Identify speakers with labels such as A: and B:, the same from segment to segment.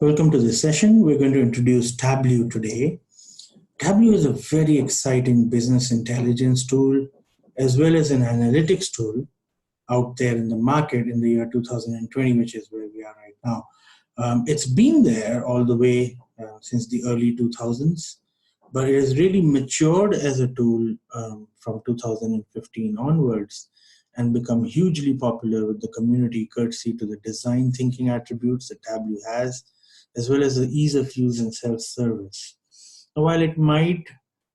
A: Welcome to this session. We're going to introduce Tableau today. Tableau is a very exciting business intelligence tool as well as an analytics tool out there in the market in the year 2020, which is where we are right now. It's been there all the way since the early 2000s, but it has really matured as a tool from 2015 onwards and become hugely popular with the community courtesy to the design thinking attributes that Tableau has, as well as the ease of use and self-service. Now, while it might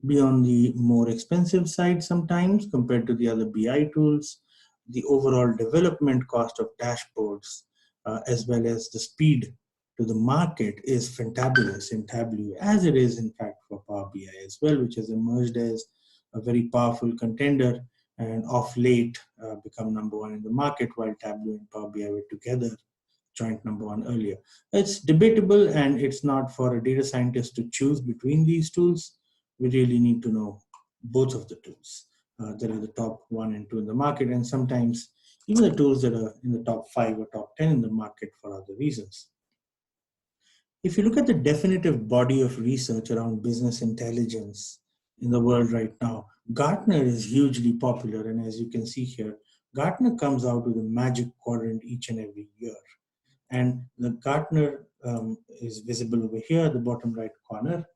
A: be on the more expensive side sometimes compared to the other BI tools, the overall development cost of dashboards, as well as the speed to the market is fantabulous in Tableau, as it is in fact for Power BI as well, which has emerged as a very powerful contender and of late become number one in the market, while Tableau and Power BI were together joint number one earlier. It's debatable, and it's not for a data scientist to choose between these tools. We really need to know both of the tools that are the top one and two in the market, and sometimes even the tools that are in the top 5 or top 10 in the market for other reasons. If you look at the definitive body of research around business intelligence in the world right now, Gartner is hugely popular. And as you can see here, Gartner comes out with a magic quadrant each and every year. And the Gartner is visible over here at the bottom right corner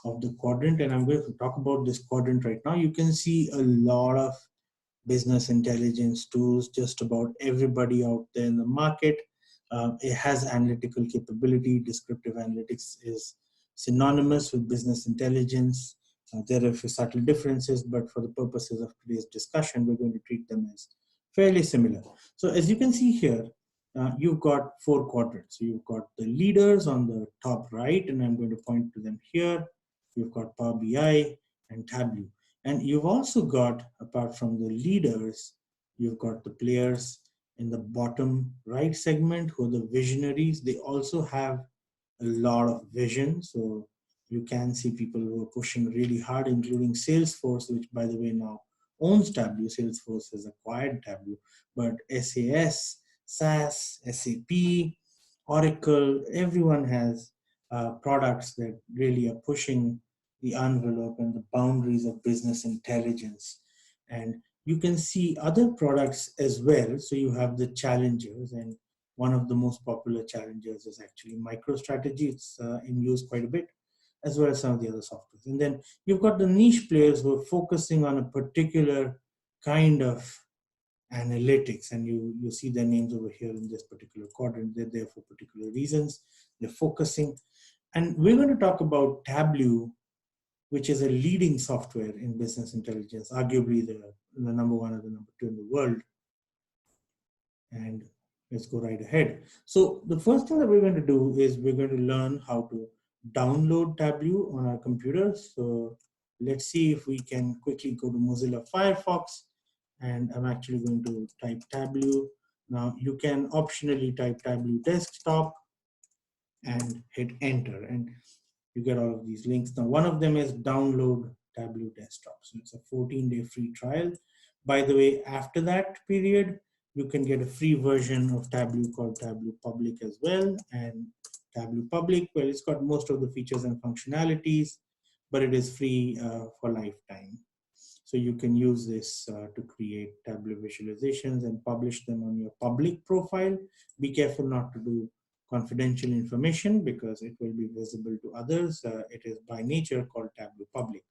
A: of the quadrant. And I'm going to talk about this quadrant right now. You can see a lot of business intelligence tools, just about everybody out there in the market. It has analytical capability. Descriptive analytics is synonymous with business intelligence. There are a few subtle differences, but for the purposes of today's discussion, we're going to treat them as fairly similar. So as you can see here, you've got 4 quadrants. So you've got the leaders on the top right, and I'm going to point to them here. You've got Power BI and Tableau. And you've also got, apart from the leaders, you've got the players in the bottom right segment who are the visionaries. They also have a lot of vision. So you can see people who are pushing really hard, including Salesforce, which by the way now owns Tableau. Salesforce has acquired Tableau, but SAS, SAS, SAP, Oracle, everyone has products that really are pushing the envelope and the boundaries of business intelligence. And you can see other products as well. So you have the challengers, and one of the most popular challengers is actually MicroStrategy. It's in use quite a bit, as well as some of the other softwares. And then you've got the niche players who are focusing on a particular kind of analytics, and you see their names over here in this particular quadrant. They're there for particular reasons. They're focusing. And we're going to talk about Tableau, which is a leading software in business intelligence, arguably the number one or the number 2 in the world. And let's go right ahead. So the first thing that we're going to do is we're going to learn how to download Tableau on our computers. So let's see if we can quickly go to Mozilla Firefox, and I'm actually going to type Tableau. Now you can optionally type Tableau desktop and hit enter, and you get all of these links. Now, one of them is download Tableau desktop. So it's a 14-day free trial. By the way, after that period, you can get a free version of Tableau called Tableau Public as well. And Tableau Public, well, it's got most of the features and functionalities, but it is free for lifetime. So you can use this to create Tableau visualizations and publish them on your public profile. Be careful not to do confidential information because it will be visible to others. It is by nature called Tableau Public.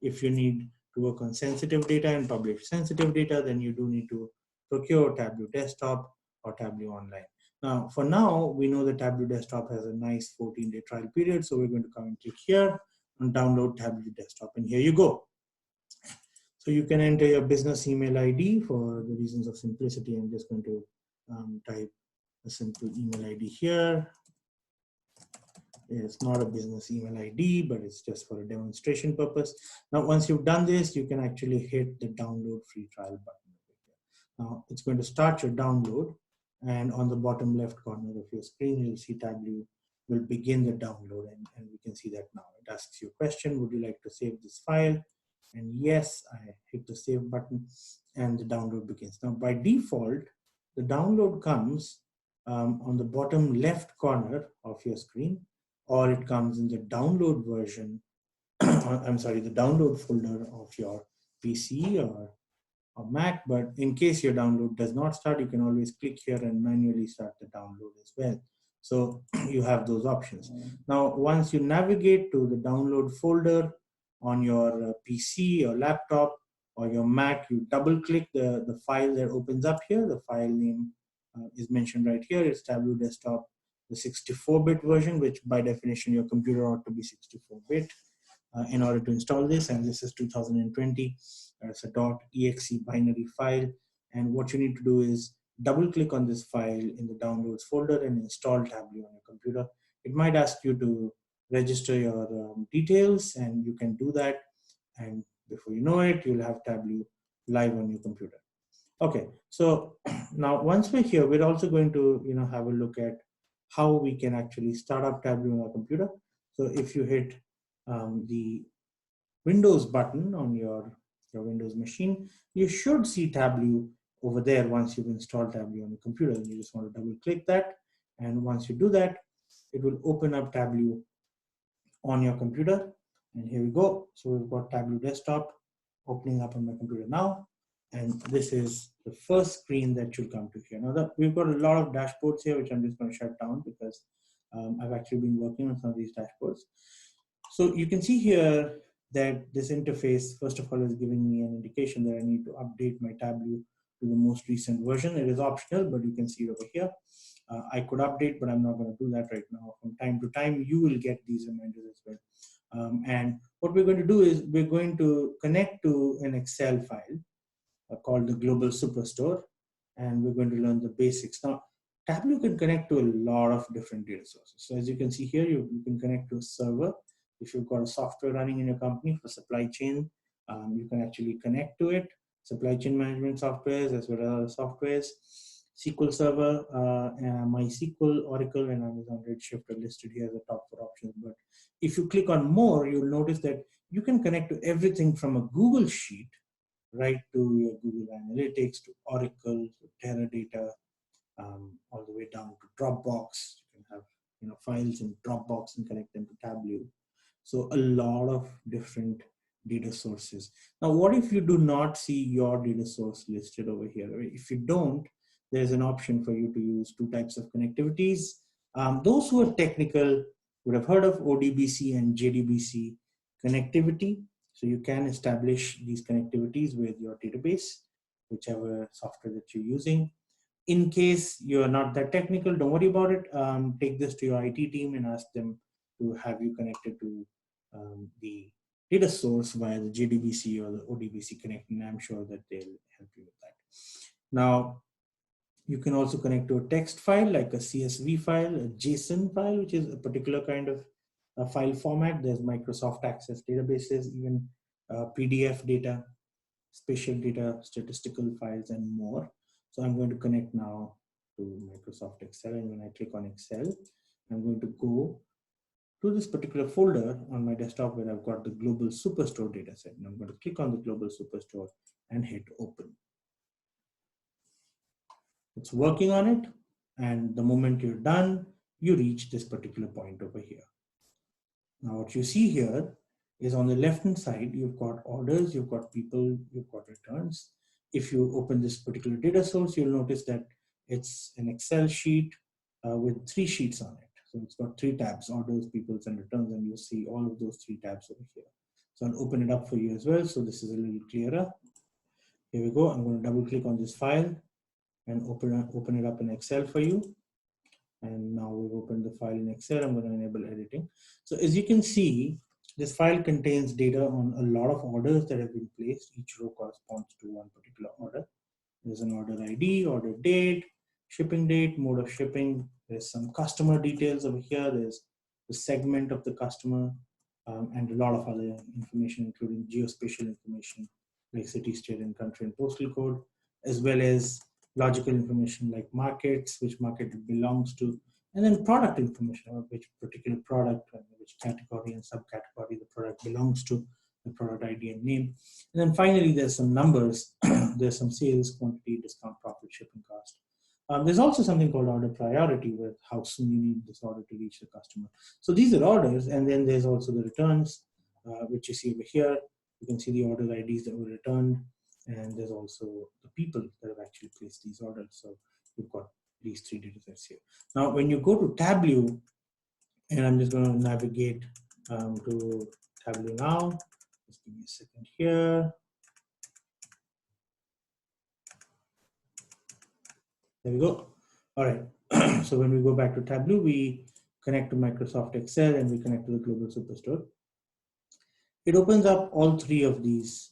A: If you need to work on sensitive data and publish sensitive data, then you do need to procure Tableau Desktop or Tableau Online. Now, for now, we know that Tableau Desktop has a nice 14-day trial period. So we're going to come and click here and download Tableau Desktop. And here you go. So you can enter your business email ID. For the reasons of simplicity, I'm just going to type a simple email ID here. It's not a business email ID, but it's just for a demonstration purpose. Now, once you've done this, you can actually hit the download free trial button. Now, it's going to start your download, and on the bottom left corner of your screen, you'll see Tableau will begin the download, and we can see that now. It asks you a question: would you like to save this file? And yes, I hit the save button, and the download begins. Now, by default, the download comes on the bottom left corner of your screen, or it comes in the download version, I'm sorry, the download folder of your PC or Mac. But in case your download does not start, you can always click here and manually start the download as well. So you have those options. Now, once you navigate to the download folder on your PC or laptop or your Mac, you double click the file that opens up here. The file name is mentioned right here. It's Tableau Desktop, the 64-bit version, which by definition your computer ought to be 64-bit. In order to install this, and this is 2020. It's a .exe binary file, and what you need to do is double click on this file in the downloads folder and install Tableau on your computer. It might ask you to register your details, and you can do that, and before you know it, you'll have Tableau live on your computer. Okay, so now once we're here, we're also going to have a look at how we can actually start up Tableau on our computer. So if you hit the Windows button on your Windows machine, you should see Tableau over there once you've installed Tableau on your computer. And you just want to double click that. And once you do that, it will open up Tableau on your computer. And here we go. So we've got Tableau Desktop opening up on my computer now. And this is the first screen that you'll come to here. Now, we've got a lot of dashboards here, which I'm just going to shut down because I've actually been working on some of these dashboards. So you can see here that this interface, first of all, is giving me an indication that I need to update my Tableau to the most recent version. It is optional, but you can see it over here. I could update, but I'm not going to do that right now. From time to time, you will get these reminders as well. And what we're going to do is we're going to connect to an Excel file called the Global Superstore, and we're going to learn the basics. Now, Tableau can connect to a lot of different data sources. So as you can see here, you can connect to a server. If you've got a software running in your company for supply chain, you can actually connect to it. Supply chain management softwares as well as other softwares. SQL Server, MySQL, Oracle, and Amazon Redshift are listed here as the top 4 options. But if you click on more, you'll notice that you can connect to everything from a Google Sheet right to your Google Analytics, to Oracle, to Teradata, all the way down to Dropbox. You can have files in Dropbox and connect them to Tableau. So a lot of different data sources. Now, what if you do not see your data source listed over here? If you don't, there's an option for you to use 2 types of connectivities. Those who are technical would have heard of ODBC and JDBC connectivity. So you can establish these connectivities with your database, whichever software that you're using. In case you're not that technical, don't worry about it. Take this to your IT team and ask them to have you connected to the data source via the JDBC or the ODBC connect, and I'm sure that they'll help you with that. Now, you can also connect to a text file like a CSV file, a JSON file, which is a particular kind of file format. There's Microsoft Access databases, even PDF data, spatial data, statistical files, and more. So I'm going to connect now to Microsoft Excel, and when I click on Excel, I'm going to go to this particular folder on my desktop where I've got the Global Superstore dataset. And I'm going to click on the Global Superstore and hit open. It's working on it, and the moment you're done, you reach this particular point over here. Now what you see here is on the left hand side, you've got orders, you've got people, you've got returns. If you open this particular data source, you'll notice that it's an Excel sheet with 3 sheets on it. So it's got 3 tabs: orders, peoples, and returns, and you'll see all of those 3 tabs over here. So I'll open it up for you as well, so this is a little clearer. Here we go. I'm going to double click on this file and open it up in Excel for you. And now we've opened the file in Excel. I'm going to enable editing. So as you can see, this file contains data on a lot of orders that have been placed. Each row corresponds to one particular order. There's an order ID, order date, shipping date, mode of shipping. There's some customer details over here. There's the segment of the customer, and a lot of other information, including geospatial information like city, state, and country, and postal code, as well as logical information like markets, which market it belongs to, and then product information about which particular product, which category and subcategory the product belongs to, the product ID and name. And then finally, there's some numbers. There's some sales, quantity, discount, profit, shipping cost, There's also something called order priority, with how soon you need this order to reach the customer. So these are orders, and then there's also the returns, which you see over here. You can see the order IDs that were returned, and there's also the people that have actually placed these orders. So you've got these three data sets here. Now, when you go to Tableau, and I'm just going to navigate to Tableau now. Just give me a second here. There we go. All right. So when we go back to Tableau, we connect to Microsoft Excel and we connect to the Global Superstore. It opens up all three of these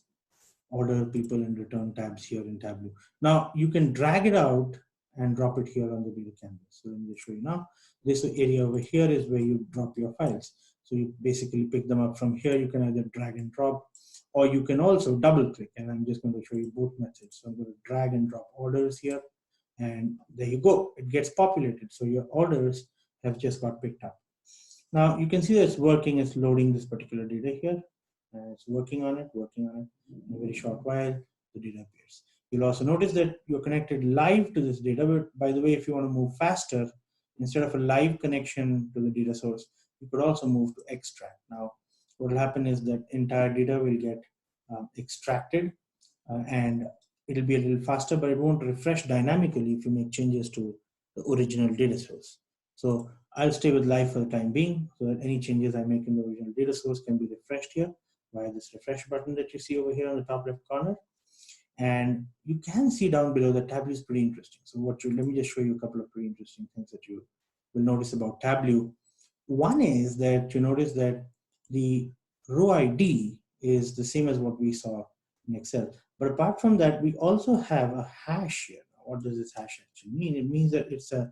A: order, people, and return tabs here in Tableau. Now you can drag it out and drop it here on the data canvas. So let me show you now. This area over here is where you drop your files. So you basically pick them up from here. You can either drag and drop, or you can also double click. And I'm just going to show you both methods. So I'm going to drag and drop orders here. And there you go. It gets populated. So your orders have just got picked up. Now you can see that it's working. It's loading this particular data here. And it's working on it. In a very short while, the data appears. You'll also notice that you're connected live to this data. But by the way, if you want to move faster, instead of a live connection to the data source, you could also move to extract. Now, what will happen is that entire data will get extracted and it'll be a little faster, but it won't refresh dynamically if you make changes to the original data source. So I'll stay with live for the time being, so that any changes I make in the original data source can be refreshed here via this refresh button that you see over here on the top left corner. And you can see down below that Tableau is pretty interesting. So let me just show you a couple of pretty interesting things that you will notice about Tableau. One is that you notice that the row ID is the same as what we saw in Excel. But apart from that, we also have a hash here. What does this hash actually mean? It means that it's a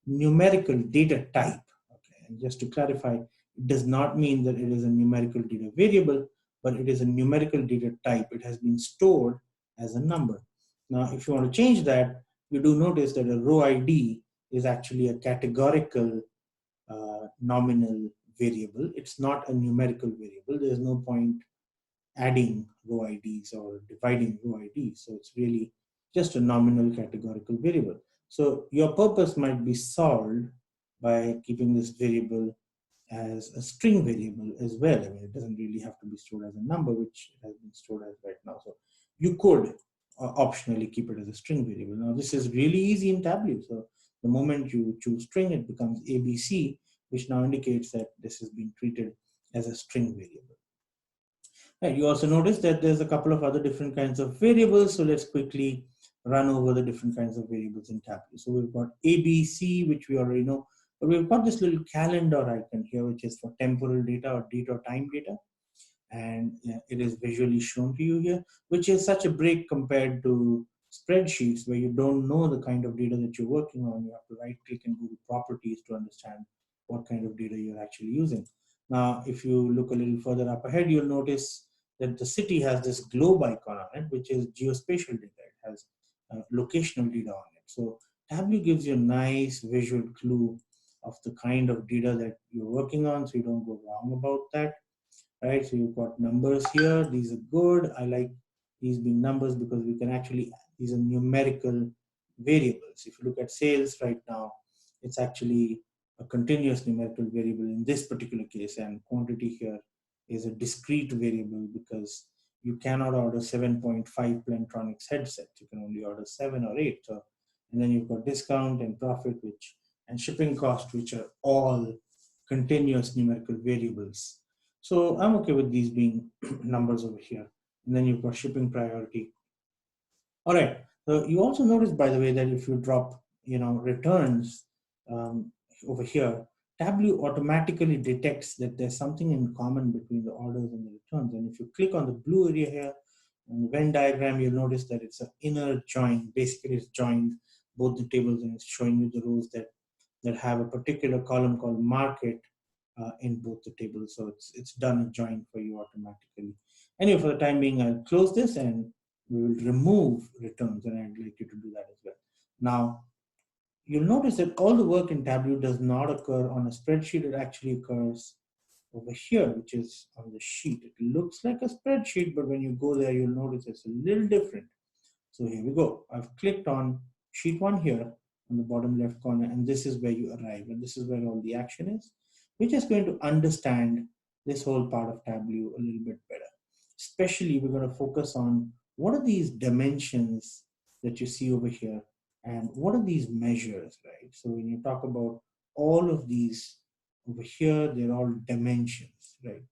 A: numerical data type. Okay, and just to clarify, it does not mean that it is a numerical data variable, but it is a numerical data type. It has been stored as a number. Now, if you want to change that, you do notice that a row ID is actually a categorical nominal variable. It's not a numerical variable. There's no point adding row IDs or dividing row IDs. So it's really just a nominal categorical variable. So your purpose might be solved by keeping this variable as a string variable as well. I mean, it doesn't really have to be stored as a number, which it has been stored as right now. So you could optionally keep it as a string variable. Now, this is really easy in Tableau. So the moment you choose string, it becomes ABC, which now indicates that this has been treated as a string variable. Right, you also notice that there's a couple of other different kinds of variables. So let's quickly run over the different kinds of variables in Tableau. So we've got ABC, which we already know, but we've got this little calendar icon here, which is for temporal data or date or time data. And it is visually shown to you here, which is such a break compared to spreadsheets where you don't know the kind of data that you're working on. You have to right click and go to properties to understand what kind of data you're actually using. Now, if you look a little further up ahead, you'll notice that the city has this globe icon on it, which is geospatial data. It has locational data on it. So Tableau gives you a nice visual clue of the kind of data that you're working on, so you don't go wrong about that. Right, so you've got numbers here. These are good. I like these being numbers because we can actually, these are numerical variables. If you look at sales right now, it's actually a continuous numerical variable in this particular case, and quantity here is a discrete variable because you cannot order 7.5 Plantronics headsets. You can only order 7 or 8. So, and then you've got discount and profit, which and shipping cost, which are all continuous numerical variables. So I'm okay with these being numbers over here. And then you've got shipping priority. All right. So you also notice, by the way, that if you drop, returns over here, Tableau automatically detects that there's something in common between the orders and the returns. And if you click on the blue area here, in the Venn diagram, you'll notice that it's an inner join. Basically, it's joined both the tables and it's showing you the rows that have a particular column called market in both the tables. So it's done a join for you automatically. Anyway, for the time being, I'll close this and we will remove returns, and I'd like you to do that as well. Now, you'll notice that all the work in Tableau does not occur on a spreadsheet. It actually occurs over here, which is on the sheet. It looks like a spreadsheet, but when you go there, you'll notice it's a little different. So here we go. I've clicked on sheet 1 here, on the bottom left corner, and this is where you arrive, and this is where all the action is. We're just going to understand this whole part of Tableau a little bit better. Especially, we're going to focus on what are these dimensions that you see over here, and what are these measures, right? So when you talk about all of these over here, they're all dimensions, right?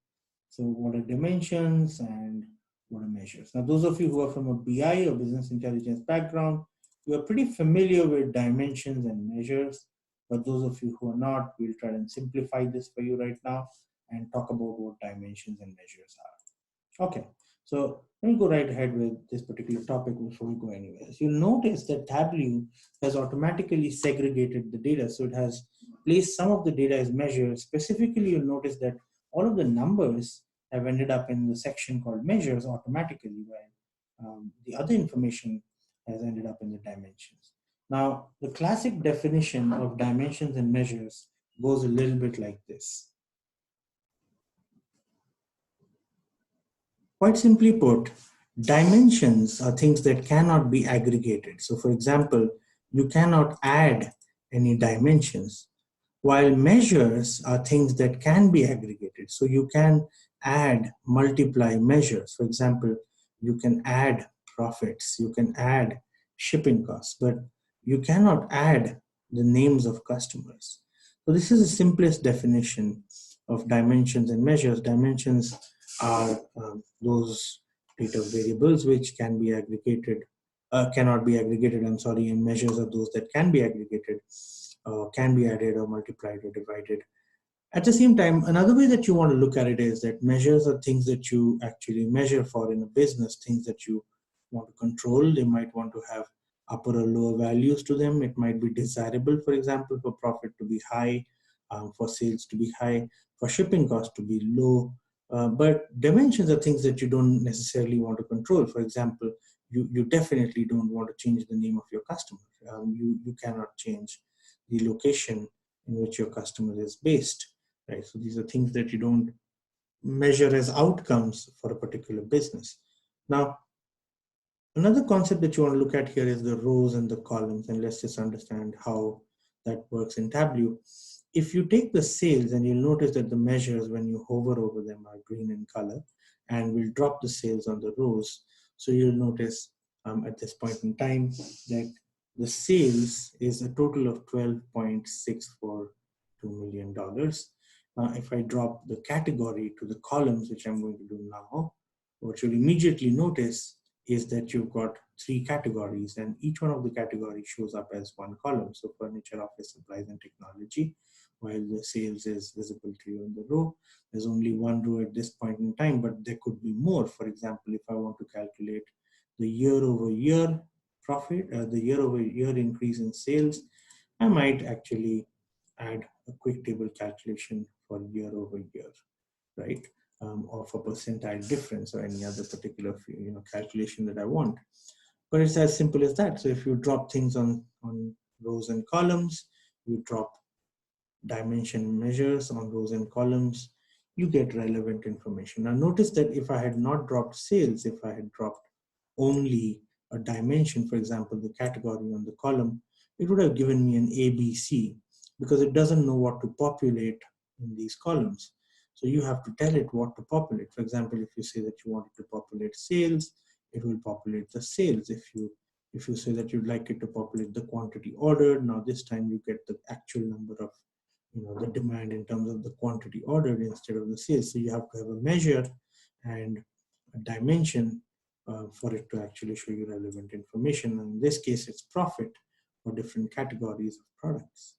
A: So what are dimensions and what are measures? Now, those of you who are from a BI or business intelligence background, you are pretty familiar with dimensions and measures. But those of you who are not, we'll try and simplify this for you right now and talk about what dimensions and measures are. Okay, so let me go right ahead with this particular topic before we go anywhere. So you'll notice that Tableau has automatically segregated the data. So it has placed some of the data as measures. Specifically, you'll notice that all of the numbers have ended up in the section called measures automatically, while the other information has ended up in the dimensions. Now, the classic definition of dimensions and measures goes a little bit like this. Quite simply put, dimensions are things that cannot be aggregated. So for example, you cannot add any dimensions, while measures are things that can be aggregated. So you can add, multiply measures. For example, you can add profits, you can add shipping costs, but you cannot add the names of customers. So this is the simplest definition of dimensions and measures. Dimensions are those data variables which can be aggregated, cannot be aggregated, I'm sorry, and measures are those that can be aggregated, can be added or multiplied or divided. At the same time, another way that you want to look at it is that measures are things that you actually measure for in a business, things that you want to control. They might want to have upper or lower values to them. It might be desirable, for example, for profit to be high, for sales to be high, for shipping costs to be low. But dimensions are things that you don't necessarily want to control. For example, you definitely don't want to change the name of your customer. You cannot change the location in which your customer is based, right? So these are things that you don't measure as outcomes for a particular business. Now, another concept that you want to look at here is the rows and the columns, and let's just understand how that works in Tableau. If you take the sales, and you'll notice that the measures, when you hover over them, are green in color, and we'll drop the sales on the rows. So you'll notice at this point in time that the sales is a total of $12.642 million. Now, if I drop the category to the columns, which I'm going to do now, what you'll immediately notice is that you've got three categories, and each one of the categories shows up as one column. So furniture, office supplies, and technology, while the sales is visible to you in the row. There's only one row at this point in time, but there could be more. For example, if I want to calculate the year-over-year profit, the year-over-year increase in sales, I might actually add a quick table calculation for year-over-year, right? Or for percentile difference or any other particular calculation that I want. But it's as simple as that. So if you drop things on rows and columns, you drop dimension measures on rows and columns, you get relevant information. Now notice that if I had not dropped sales, if I had dropped only a dimension, for example, the category on the column, it would have given me an ABC because it doesn't know what to populate in these columns. So you have to tell it what to populate. For example, if you say that you wanted to populate sales, it will populate the sales. If you say that you'd like it to populate the quantity ordered, now this time you get the actual number of the demand in terms of the quantity ordered instead of the sales. So you have to have a measure and a dimension for it to actually show you relevant information. And in this case, it's profit for different categories of products.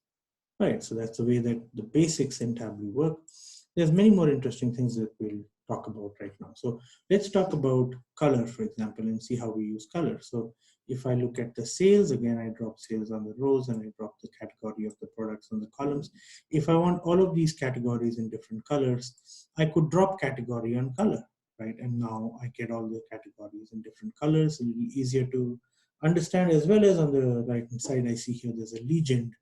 A: Right, so that's the way that the basics in Tableau work. There's many more interesting things that we'll talk about right now. So let's talk about color, for example, and see how we use color. So if I look at the sales, again, I drop sales on the rows and I drop the category of the products on the columns. If I want all of these categories in different colors, I could drop category on color, right? And now I get all the categories in different colors. It'll be easier to understand, as well as on the right-hand side, I see here there's a legend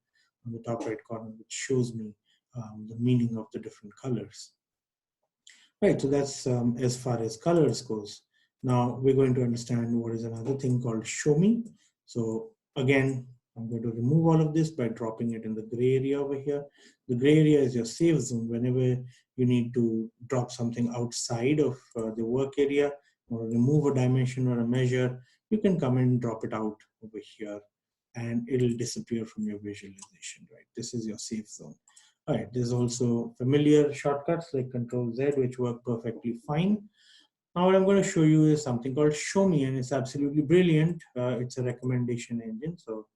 A: on the top right corner, which shows me the meaning of the different colors. Right, so that's as far as colors goes. Now we're going to understand what is another thing called show me. So again, I'm going to remove all of this by dropping it in the gray area over here. The gray area is your safe zone. Whenever you need to drop something outside of the work area or remove a dimension or a measure, you can come and drop it out over here and it'll disappear from your visualization, right? This is your safe zone. All right, there's also familiar shortcuts like Control Z, which work perfectly fine. Now what I'm going to show you is something called Show Me, and it's absolutely brilliant. It's a recommendation engine. So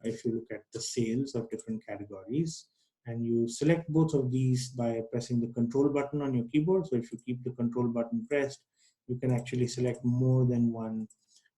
A: if you look at the sales of different categories, and you select both of these by pressing the control button on your keyboard. So if you keep the control button pressed, you can actually select more than one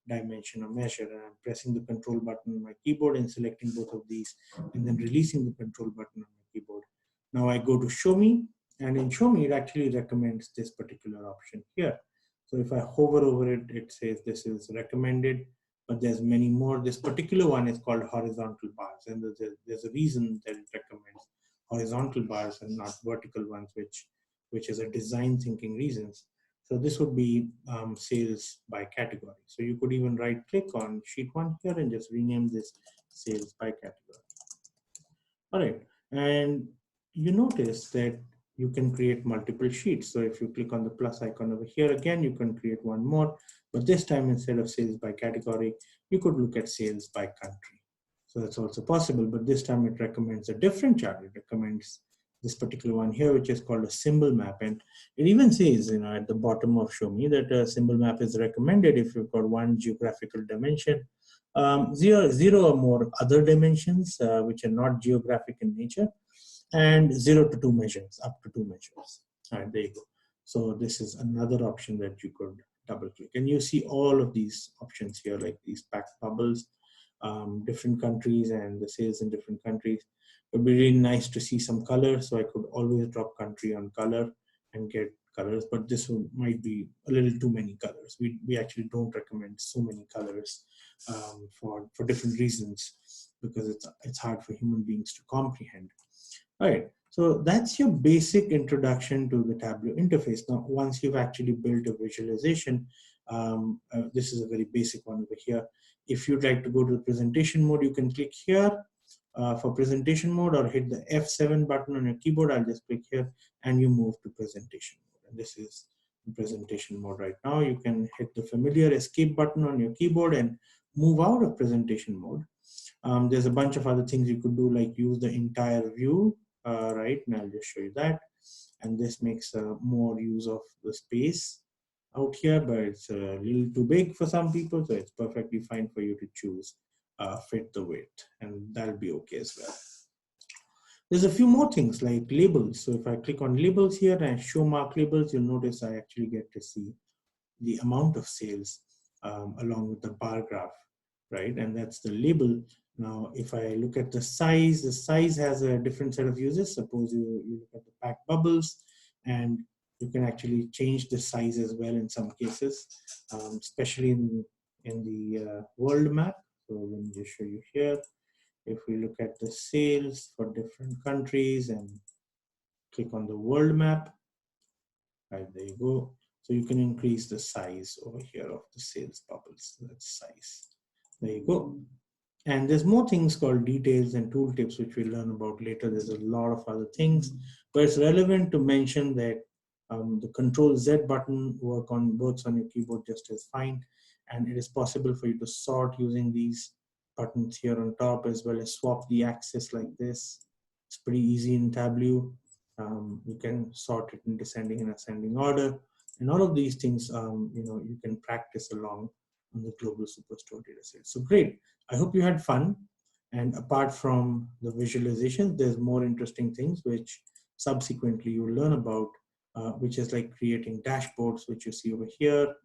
A: dimension or measure. And I'm pressing the control button on my keyboard and selecting both of these, and then releasing the control button on my keyboard. Now I go to Show Me, and in Show Me, it actually recommends this particular option here. So if I hover over it, it says this is recommended, but there's many more. This particular one is called horizontal bars, and there's a reason that it recommends horizontal bars and not vertical ones, which is a design thinking reasons. So this would be sales by category. So you could even right click on sheet 1 here and just rename this sales by category. All right, and you notice that you can create multiple sheets. So if you click on the plus icon over here again, you can create one more, but this time instead of sales by category, you could look at sales by country. So that's also possible, but this time it recommends a different chart. It recommends this particular one here, which is called a symbol map. And it even says, at the bottom of Show Me that a symbol map is recommended if you've got one geographical dimension, zero or more other dimensions, which are not geographic in nature, and 0 to 2 measures, up to 2 measures. All right, there you go. So this is another option that you could double click. And you see all of these options here, like these packed bubbles, different countries and the sales in different countries. It would be really nice to see some color. So I could always drop country on color and get colors, but this one might be a little too many colors. We actually don't recommend so many colors for different reasons, because it's hard for human beings to comprehend. All right, so that's your basic introduction to the Tableau interface. Now, once you've actually built a visualization, this is a very basic one over here. If you'd like to go to the presentation mode, you can click here for presentation mode, or hit the F7 button on your keyboard. I'll just click here and you move to presentation mode. And this is the presentation mode right now. You can hit the familiar escape button on your keyboard and move out of presentation mode. There's a bunch of other things you could do, like use the entire view, right? And I'll just show you that. And this makes more use of the space out here, but it's a little too big for some people, so it's perfectly fine for you to choose fit the width, and that'll be okay as well. There's a few more things like labels. So if I click on labels here and show mark labels, you'll notice I actually get to see the amount of sales along with the bar graph, right? And that's the label. Now, if I look at the size has a different set of uses. Suppose you look at the packed bubbles, and you can actually change the size as well in some cases, especially in the world map. So let me just show you here. If we look at the sales for different countries and click on the world map, right, there you go. So you can increase the size over here of the sales bubbles. That's size. There you go. And there's more things called details and tooltips, which we'll learn about later. There's a lot of other things, but it's relevant to mention that the Control Z button works on your keyboard just as fine. And it is possible for you to sort using these buttons here on top, as well as swap the axis like this. It's pretty easy in Tableau. You can sort it in descending and ascending order. And all of these things, you can practice along on the global superstore dataset. So great. I hope you had fun. And apart from the visualization, there's more interesting things which subsequently you'll learn about, which is like creating dashboards, which you see over here,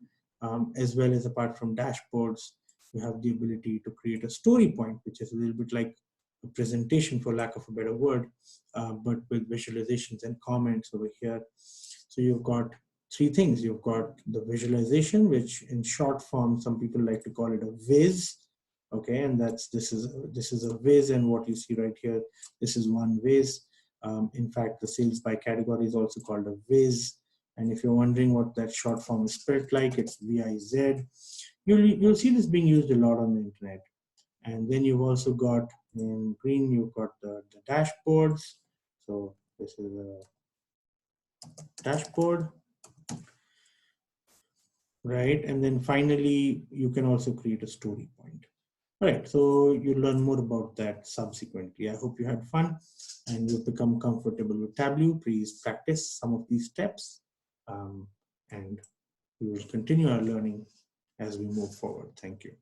A: as well as apart from dashboards, you have the ability to create a story point, which is a little bit like a presentation, for lack of a better word, but with visualizations and comments over here. So you've got three things. You've got the visualization, which in short form, some people like to call it a viz. Okay, and this is a viz, and what you see right here, this is one viz. In fact, the sales by category is also called a viz. And if you're wondering what that short form is spelled like, it's VIZ. You'll see this being used a lot on the internet. And then you've also got in green, you've got the dashboards. So this is a dashboard, right? And then finally, you can also create a story point. All right, so you'll learn more about that subsequently. I hope you had fun and you've become comfortable with Tableau. Please practice some of these steps, and we will continue our learning as we move forward. Thank you.